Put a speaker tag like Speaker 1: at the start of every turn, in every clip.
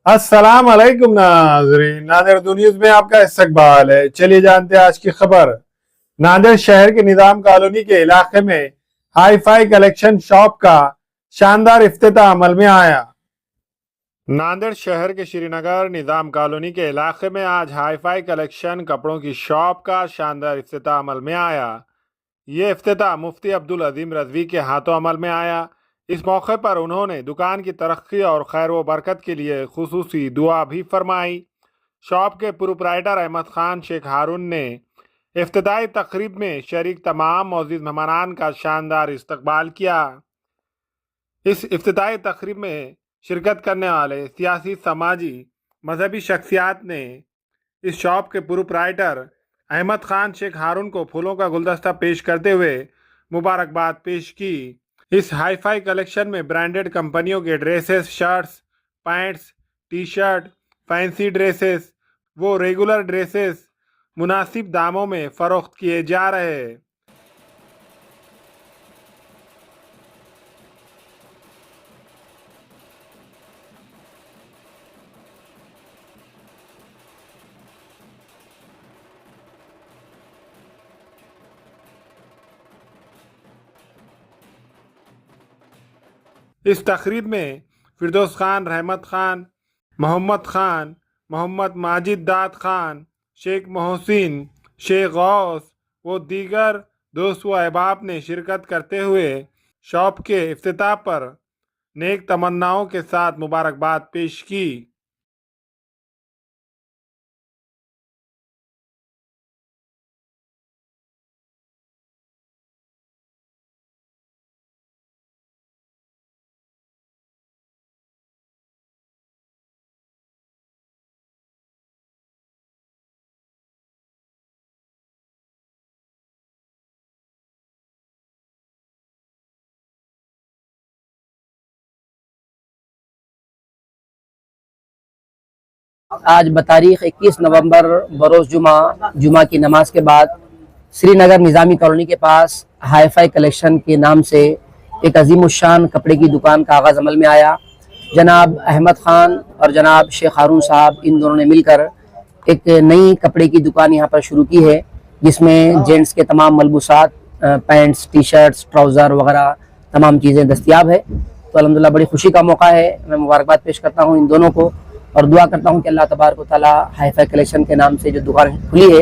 Speaker 1: अस्सलाम वालेकुम नाज़रीन, नादिर न्यूज़ में आपका इस्तकबाल है। चलिए जानते हैं आज की खबर। नादिर शहर के निजाम कॉलोनी के इलाके में हाई फाई कलेक्शन शॉप का शानदार इफ्तिताह अमल में आया। नांदेड़ शहर के श्रीनगर निजाम कॉलोनी के इलाके में आज हाई फाई कलेक्शन कपड़ों की शॉप का शानदार इफ्तिताह अमल में आया। ये इफ्तिताह मुफ्ती अब्दुल अजीम रजवी के हाथों अमल में आया। इस मौके पर उन्होंने दुकान की तरक्की और खैर व बरकत के लिए खुसूसी दुआ भी फरमाई। शॉप के प्रोप्राइटर अहमद खान शेख हारून ने इफ्तिताही तकरीब में शरीक तमाम मौजूद मेहमानान का शानदार इस्तकबाल किया। इस इफ्तिताही तकरीब में शिरकत करने वाले सियासी, समाजी, मजहबी शख्सियात ने इस शॉप के प्रोप्राइटर अहमद खान शेख हारून को फूलों का गुलदस्ता पेश करते हुए मुबारकबाद पेश की। इस हाई फाई कलेक्शन में ब्रांडेड कंपनियों के dresses, shirts, pants, T shirt, fancy dresses वो रेगुलर ड्रेसेस मुनासिब दामों में फ़रोख्त किए जा रहे हैं। इस तकरीब में फिरदौस खान, रहमत खान, मोहम्मद माजिद दाद खान, शेख मोहसिन, शेख गौस व दीगर दोस्त व अहबाब ने शिरकत करते हुए शॉप के इफ्तिताह पर नेक तमन्नाओं के साथ मुबारकबाद पेश की।
Speaker 2: आज बतारीख 21 नवंबर बरोज़ जुमा की नमाज के बाद श्रीनगर निज़ामी कॉलोनी के पास हाई फाई कलेक्शन के नाम से एक अजीमुशान कपड़े की दुकान का आगाज़ अमल में आया। जनाब अहमद ख़ान और जनाब शेख हारून साहब, इन दोनों ने मिलकर एक नई कपड़े की दुकान यहाँ पर शुरू की है, जिसमें जेंट्स के तमाम मलबूसात, पैंट्स, टी शर्ट्स, ट्राउज़र वगैरह तमाम चीज़ें दस्तियाब है। तो अल्हम्दुलिल्लाह बड़ी खुशी का मौका है। मैं मुबारकबाद पेश करता हूँ इन दोनों को और दुआ करता हूँ कि अल्लाह तबारक व तआला हाई फाई कलेक्शन के नाम से जो दुकान खुली है,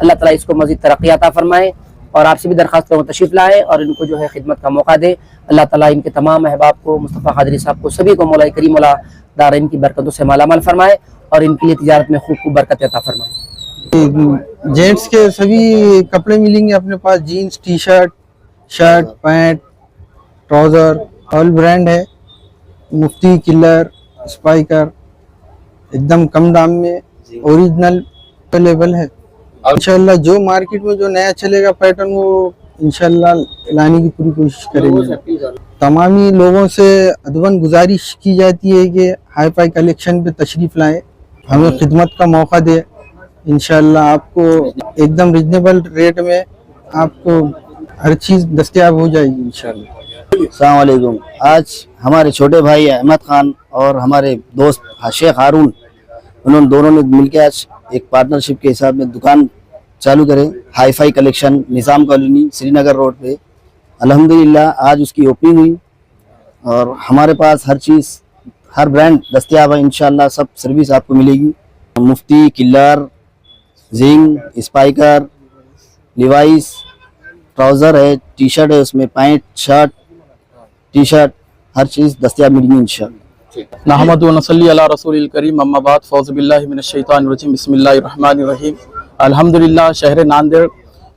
Speaker 2: अल्लाह ताला इसको मज़ीद तरक्की अता फरमाए और आपसे भी दरख्वास्त करूँ तशरीफ़ लाए और इनको जो है खिदमत का मौका दे। अल्लाह ताला इनके तमाम अहबाब को, मुस्तफ़ा क़ादरी साहब को, सभी को मौला करीम मौला दारैन की बरकतों से मालामाल फरमाए और इनके लिए तिजारत में खूब बरकत अता फरमाए।
Speaker 3: जेंट्स के सभी कपड़े मिलेंगे अपने पास, jeans, T shirt, pant, trouser, all brand है। मुफ्ती, किलर, स्पाइकर एकदम कम दाम में ओरिजिनल अवेलेबल है। इंशाल्लाह जो मार्केट में जो नया चलेगा पैटर्न, वो इंशाल्लाह लाने की पूरी कोशिश करेंगे। तमामी लोगों से अदवन गुजारिश की जाती है कि हाई फाई कलेक्शन पे तशरीफ़ लाएं, हमें खिदमत का मौका दे। इंशाल्लाह आपको एकदम रिजनेबल रेट में आपको हर चीज़ दस्तयाब हो जाएगी इंशाल्लाह।
Speaker 4: अस्सलाम वालेकुम। आज हमारे छोटे भाई अहमद खान और हमारे दोस्त शेख हारून, उन्होंने दोनों ने मिलकर आज एक पार्टनरशिप के हिसाब में दुकान चालू करे, हाई फाई कलेक्शन, निज़ाम कॉलोनी, श्रीनगर रोड पे। अल्हम्दुलिल्लाह आज उसकी ओपनिंग हुई और हमारे पास हर चीज़, हर ब्रांड दस्तयाब है। इंशाल्लाह सब सर्विस आपको मिलेगी। मुफ्ती, किलर, जिंग, स्पाइकर, लिवाइस, ट्राउज़र है, टी शर्ट है, उसमें पैंट, शर्ट, टी शर्ट, हर चीज़ दस्तयाब मिलेगी इंशाल्लाह।
Speaker 5: नहमदु व नसल्ली अला रसूलिल करीम, अम्मा बाद, फ़ौज़ु बिल्लाहि मिनश शैतानिर रजीम, बिस्मिल्लाहिर रहमानिर रहीम। अल्हम्दुलिल्लाह शहर नांदेड़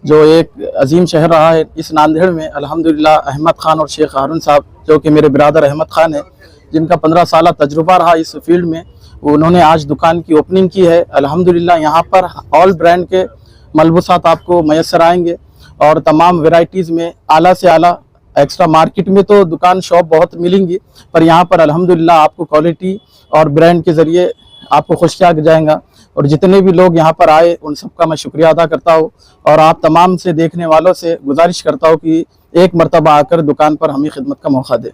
Speaker 5: जो एक अजीम शहर रहा है, इस नांदेड़ में अल्हम्दुलिल्लाह अहमद खान और शेख हारून साहब, जो कि मेरे बिरादर अहमद खान है, जिनका 15 साल तजुर्बा रहा इस फील्ड में, उन्होंने आज दुकान की ओपनिंग की है। अल्हम्दुलिल्लाह यहाँ पर ऑल ब्रांड के मलबूसात आपको मैसर आएंगे और तमाम वेराइटीज़ में आला से आला। एक्स्ट्रा मार्केट में तो दुकान शॉप बहुत मिलेंगी, पर यहाँ पर अल्हम्दुलिल्लाह आपको क्वालिटी और ब्रांड के ज़रिए आपको खुश किया जाएगा। और जितने भी लोग यहाँ पर आए उन सबका मैं शुक्रिया अदा करता हूँ और आप तमाम से देखने वालों से गुजारिश करता हूँ कि एक मरतबा आकर दुकान पर हमें खिदमत का मौका दें।